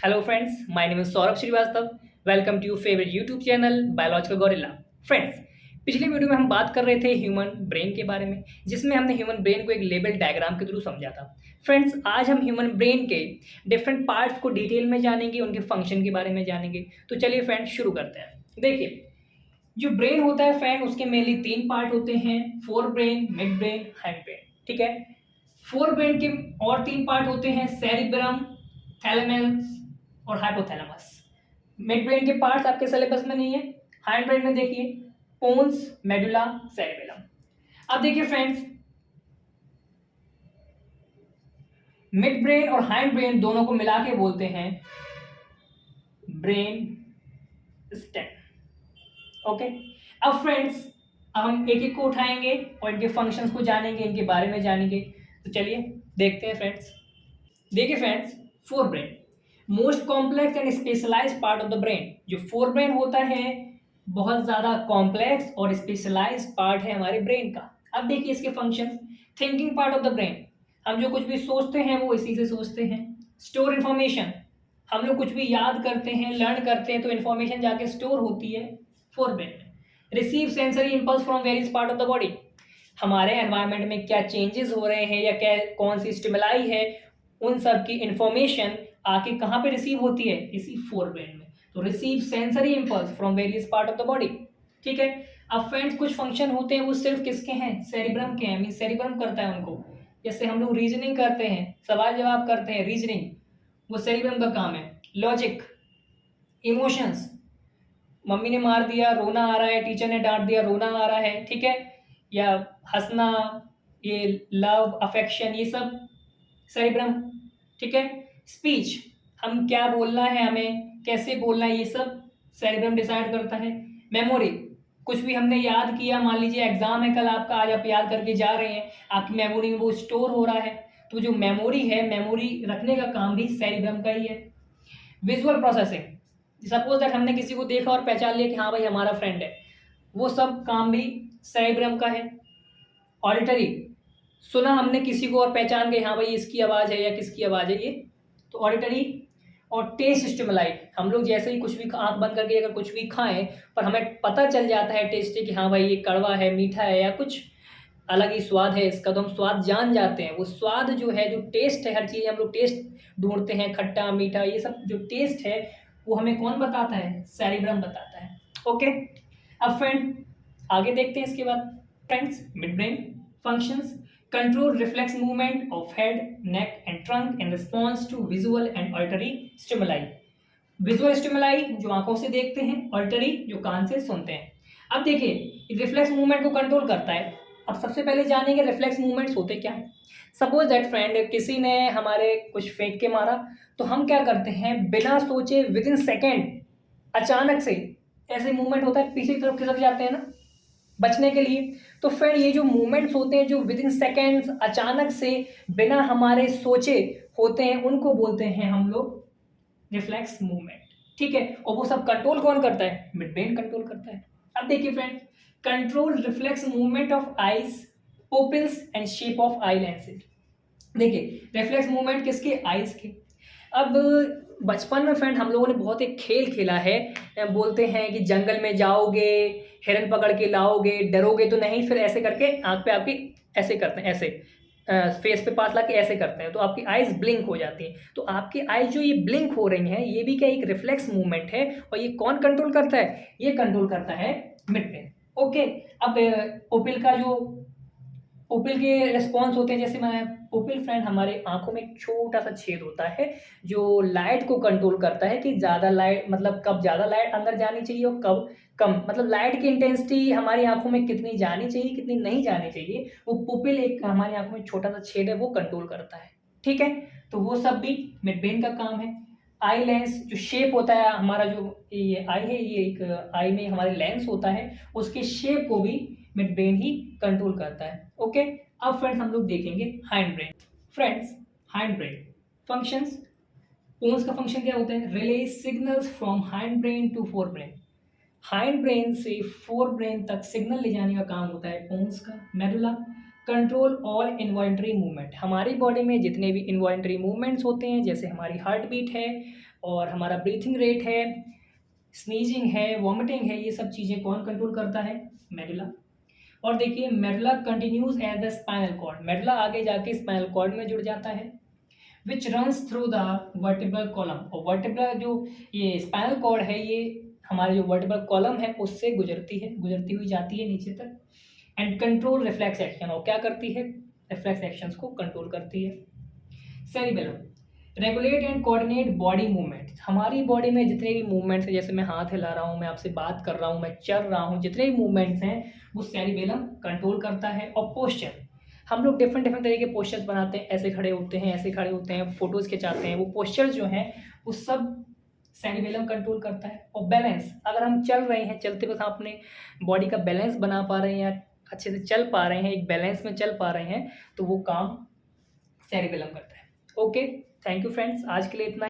Hello friends, my name is Saurabh Srivastava. Welcome to your favourite YouTube channel biological gorilla. Friends, पिछले video में हम बात कर रहे थे ह्यूमन ब्रेन के बारे में, जिसमें हमने ह्यूमन ब्रेन को एक लेबल डायग्राम के थ्रू समझा था। फ्रेंड्स, आज हम ह्यूमन ब्रेन के डिफरेंट पार्ट्स को डिटेल में जानेंगे, उनके फंक्शन के बारे में जानेंगे। तो चलिए फ्रेंड्स शुरू करते हैं। देखिए, जो ब्रेन होता है फ्रेंड, उसके मेनली 3 पार्ट होते हैं: fore brain, mid brain, hind brain. ठीक है। फोर ब्रेन के और 3 पार्ट होते हैं: सेरिब्रम, थैलेमस और हाइपोथैलेमस। मिड ब्रेन के पार्ट्स आपके सिलेबस में नहीं है। हाइंड ब्रेन में देखिए पोन्स, मेडुला, सेरिबेलम। अब देखिए फ्रेंड्स, मिड ब्रेन और हाइंड ब्रेन दोनों को मिला के बोलते हैं ब्रेन स्टेम। ओके। अब फ्रेंड्स, अब हम एक एक को उठाएंगे और इनके फंक्शंस को जानेंगे, इनके बारे में जानेंगे। तो चलिए देखते हैं फ्रेंड्स। देखिए friends, fore brain most complex and specialised part of the brain. जो फोर ब्रेन होता है बहुत ज़्यादा कॉम्प्लेक्स और स्पेशलाइज्ड पार्ट है हमारे ब्रेन का। अब देखिए इसके functions. Thinking part of the brain, हम जो कुछ भी सोचते हैं वो इसी से सोचते हैं। स्टोर इन्फॉर्मेशन, हम लोग कुछ भी याद करते हैं, लर्न करते हैं, तो इन्फॉर्मेशन जाके स्टोर होती है फोर ब्रेन में। Receive sensory impulse from various part of the body, हमारे एनवायरनमेंट में क्या चेंजेस हो रहे हैं या क्या कौन सी स्टिमुलाई है, उन सब की इंफॉर्मेशन आके कहाँ पे रिसीव होती है, इसी फोर ब्रेन में। तो receive sensory impulse from various part of the body. ठीक है। अब फ्रेंड्स, कुछ फंक्शन होते हैं वो सिर्फ किसके हैं, सेरिब्रम के हैं। मीन सेरिब्रम करता है उनको। जैसे हम लोग रीजनिंग करते हैं, सवाल जवाब करते हैं, रीजनिंग, वो सेरिब्रम का काम है। लॉजिक, इमोशंस, मम्मी ने मार दिया, रोना आ रहा है, टीचर ने डांट दिया, रोना आ रहा है, ठीक है, या हंसना, ये लव, अफेक्शन, ये सब सेरिब्रम। ठीक है। स्पीच, हम क्या बोलना है, हमें कैसे बोलना है, ये सब सेरिब्रम डिसाइड करता है। मेमोरी, कुछ भी हमने याद किया, मान लीजिए एग्जाम है कल आपका, आज आप याद करके जा रहे हैं, आपकी मेमोरी में वो स्टोर हो रहा है। तो जो मेमोरी है, मेमोरी रखने का काम भी सेरिब्रम का ही है। विजुअल प्रोसेसिंग, सपोज दैट हमने किसी को देखा और पहचान लिया कि हाँ भाई हमारा फ्रेंड है, वो सब काम भी सेरिब्रम का है। ऑडिटरी, सुना हमने किसी को और पहचान गए हाँ भाई इसकी आवाज़ है या किसकी आवाज़ है ये, तो ऑडिटरी। और टेस्ट स्टिमुलाई, हम लोग जैसे ही कुछ भी आंख बंद करके अगर कुछ भी खाएं पर हमें पता चल जाता है टेस्ट से कि हाँ भाई ये कड़वा है, मीठा है या कुछ अलग ही स्वाद है इसका, तो हम स्वाद जान जाते हैं। वो स्वाद जो है, जो टेस्ट है, हर चीज़ हम लोग टेस्ट ढूंढते हैं, खट्टा मीठा ये सब जो टेस्ट है वो हमें कौन बताता है, सेरिब्रम बताता है। ओके। अब फ्रेंड आगे देखते हैं इसके बाद। Friends, mid brain functions: control reflex movement of head, neck and trunk in response to visual and auditory stimuli। Visual stimuli जो आंखों से देखते हैं, ऑडिटरी जो कान से सुनते हैं। अब देखिए रिफ्लेक्स मूवमेंट को कंट्रोल करता है। अब सबसे पहले जानेंगे रिफ्लेक्स मूवमेंट्स होते क्या है। सपोज दैट फ्रेंड, किसी ने हमारे कुछ फेंक के मारा, तो हम क्या करते हैं, बिना सोचे विद इन सेकेंड अचानक से ऐसे मूवमेंट होता है, पीछे की तरफ खिसक जाते हैं ना बचने के लिए। तो फिर ये जो मूवमेंट्स होते हैं जो विद इन सेकेंड्स अचानक से बिना हमारे सोचे होते हैं, उनको बोलते हैं हम लोग रिफ्लेक्स मूवमेंट। ठीक है। और वो सब कंट्रोल कौन करता है, मिड ब्रेन कंट्रोल करता है। अब देखिए friends, control reflex movement of eyes, pupils and shape of eye lenses. देखिए रिफ्लेक्स मूवमेंट किसके, आईज के। अब बचपन में फ्रेंड हम लोगों ने बहुत एक खेल खेला है, बोलते हैं कि जंगल में जाओगे, हिरन पकड़ के लाओगे, डरोगे तो नहीं, फिर ऐसे करके आंख पे आपकी ऐसे करते हैं, ऐसे फेस पे पास ला के ऐसे करते हैं, तो आपकी आईज ब्लिंक हो जाती हैं। तो आपकी आईज जो ये ब्लिंक हो रही हैं, ये भी क्या एक रिफ्लेक्स मूवमेंट है। और ये कौन कंट्रोल करता है, ये कंट्रोल करता है मिड ब्रेन। ओके। अब ओपिल का जो पुपिल के रिस्पॉन्स होते हैं, जैसे मैं पुपिल फ्रेंड, हमारे आंखों में एक छोटा सा छेद होता है जो लाइट को कंट्रोल करता है कि ज़्यादा लाइट, मतलब कब ज़्यादा लाइट अंदर जानी चाहिए और कब कम, मतलब लाइट की इंटेंसिटी हमारी आंखों में कितनी जानी चाहिए कितनी नहीं जानी चाहिए, वो पुपिल एक हमारी आंखों में छोटा सा छेद है वो कंट्रोल करता है। ठीक है। तो वो सब भी मिड ब्रेन का काम है। आई लेंस, जो शेप होता है हमारा, जो ये आई है, ये एक आई में हमारे लेंस होता है, उसके शेप को भी मिड ब्रेन ही कंट्रोल करता है। ओके। अब फ्रेंड्स हम लोग देखेंगे hind brain. Friends, hind brain functions, pons का फंक्शन क्या होता है, relay signals from hind brain to fore brain. Hind brain से फोर ब्रेन तक सिग्नल ले जाने का काम होता है पोन्स का। Medulla, control all involuntary movement, हमारी बॉडी में जितने भी इन्वॉल्ट्री मूवमेंट्स होते हैं, जैसे हमारी हार्ट बीट है और हमारा ब्रीथिंग रेट है, स्नीजिंग है, वॉमिटिंग है, ये सब चीज़ें कौन कंट्रोल करता है? मेडुला। और देखिए medulla continues as the spinal cord, medulla आगे जाके स्पाइनल कॉर्ड में जुड़ जाता है, which runs through the vertebral column, और वर्टिब्रल जो ये स्पाइनल कॉर्ड है ये हमारे जो वर्टिब्रल कॉलम है उससे गुजरती हुई जाती है नीचे तक, एंड कंट्रोल रिफ्लेक्स एक्शन, और क्या करती है? रिफ्लेक्स एक्शंस को कंट्रोल करती है। Cerebellum regulate and coordinate body movements, हमारी बॉडी में जितने भी मूवमेंट्स हैं, जैसे मैं हाथ हिला रहा हूँ, मैं आपसे बात कर रहा हूँ, मैं चल रहा हूँ, जितने भी मूवमेंट्स हैं वो सेरिबेलम कंट्रोल करता है। और पोस्चर, हम लोग डिफरेंट डिफरेंट तरीके के पोस्चर्स बनाते हैं, ऐसे खड़े होते हैं, ऐसे खड़े होते हैं, फोटोज़ खिंचाते हैं, वो पोस्चर्स जो हैं वो सब सेरिबेलम कंट्रोल करता है। और बैलेंस, अगर हम चल रहे हैं, चलते वक्त हम अपने बॉडी का बैलेंस बना पा रहे हैं या अच्छे से चल पा रहे हैं, एक बैलेंस में चल पा रहे हैं, तो वो काम सेरिबेलम करता है। ओके, थैंक यू फ्रेंड्स, आज के लिए इतना